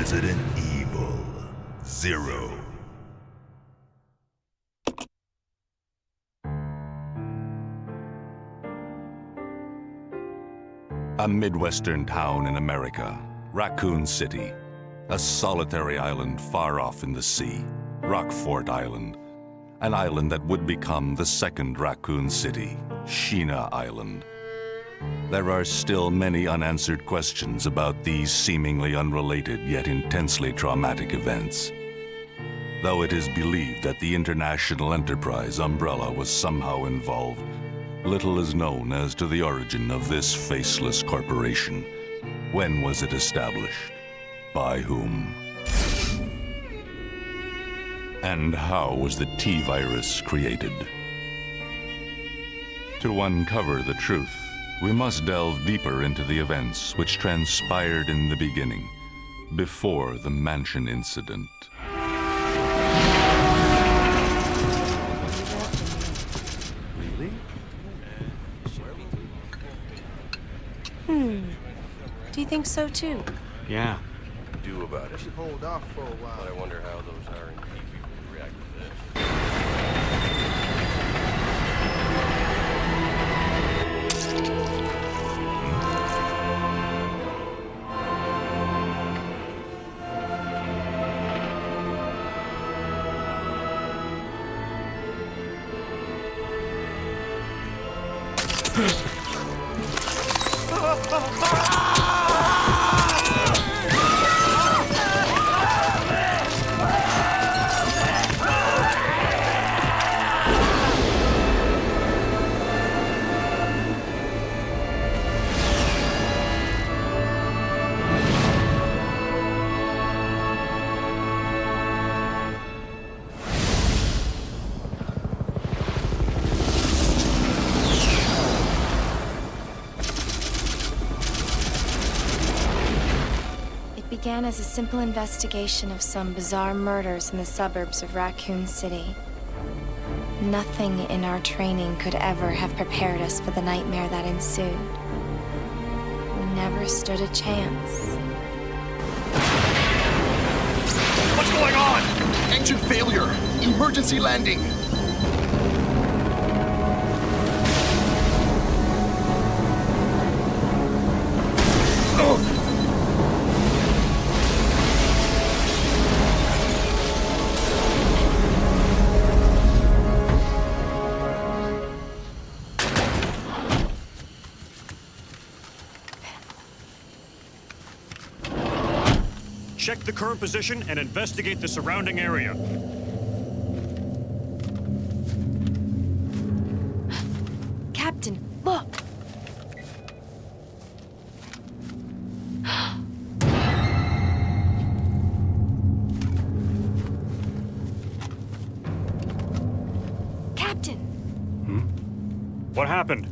Resident Evil Zero. A Midwestern town in America, Raccoon City. A solitary island far off in the sea, Rockfort Island. An island that would become the second Raccoon City, Sheena Island. There are still many unanswered questions about these seemingly unrelated yet intensely traumatic events. Though it is believed that the International Enterprise umbrella was somehow involved, little is known as to the origin of this faceless corporation. When was it established? By whom? And how was the T-Virus created? To uncover the truth, we must delve deeper into the events which transpired in the beginning, before the Mansion incident. Do you think so too? Yeah. Do about it. Should hold off for a while. But I wonder how those R&D people would react to this. Began as a simple investigation of some bizarre murders in the suburbs of Raccoon City. Nothing in our training could ever have prepared us for the nightmare that ensued. We never stood a chance. What's going on? Engine failure! Emergency landing! Check the current position and investigate the surrounding area. Captain, look! Captain! What happened?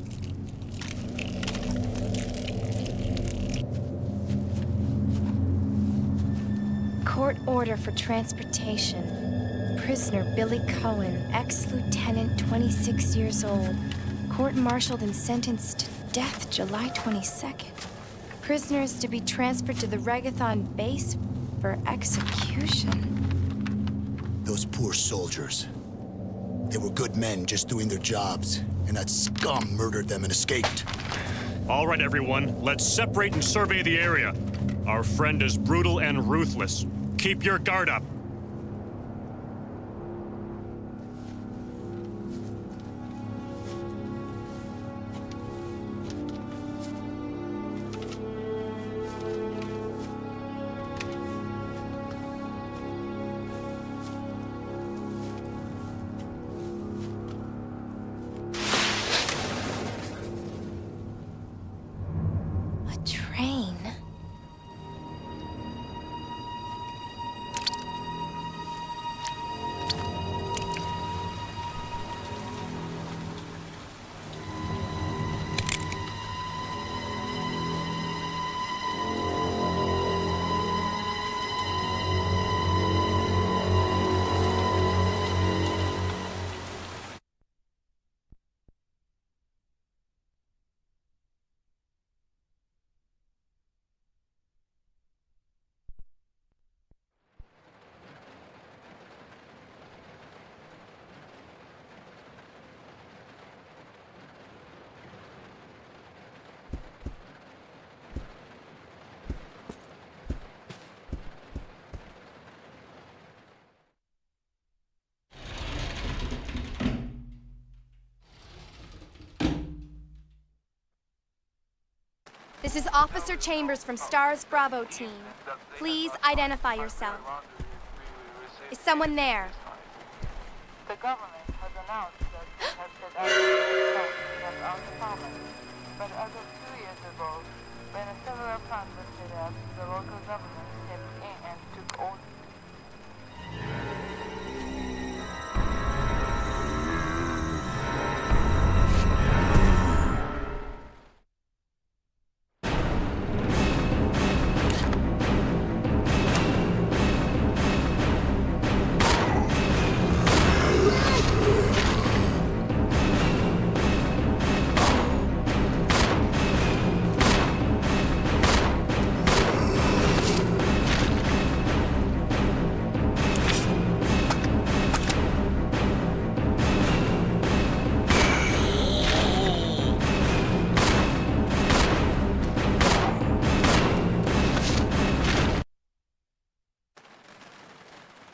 Court order for transportation. Prisoner Billy Cohen, ex-lieutenant, 26 years old. Court-martialed and sentenced to death July 22nd. Prisoner is to be transferred to the Regathon base for execution. Those poor soldiers. They were good men just doing their jobs, and that scum murdered them and escaped. All right, everyone, let's separate and survey the area. Our friend is brutal and ruthless. Keep your guard up. A train? This is Officer Chambers from STARS Bravo team. Please identify yourself. Is someone there? The government has announced that it has set out to protect our department. But as of 2 years ago, when several plants were set up, the local government stepped in and took over.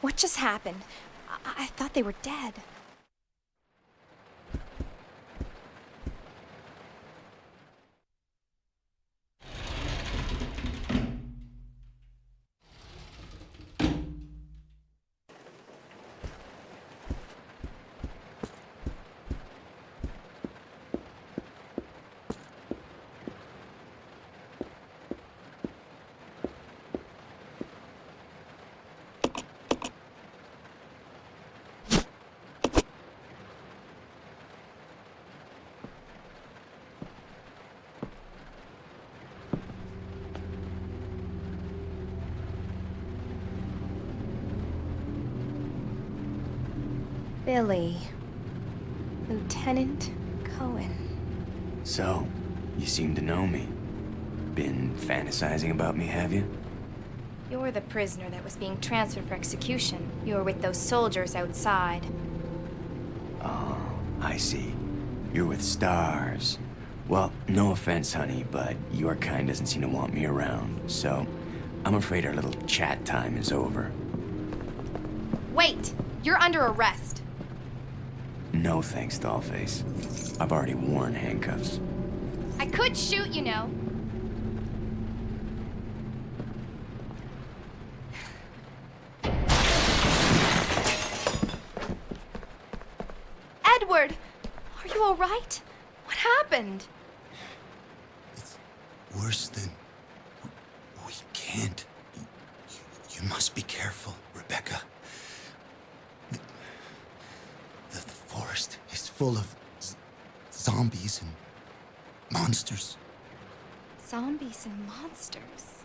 What just happened? I thought they were dead. Billy. Lieutenant Cohen. So, you seem to know me. Been fantasizing about me, have you? You're the prisoner that was being transferred for execution. You were with those soldiers outside. Oh, I see. You're with STARS. Well, no offense, honey, but your kind doesn't seem to want me around, so I'm afraid our little chat time is over. Wait! You're under arrest. No thanks, Dollface. I've already worn handcuffs. I could shoot, you know. Edward! Are you all right? What happened? It's worse than... We can't. You must be careful, Rebecca. The forest is full of zombies and monsters. Zombies and monsters.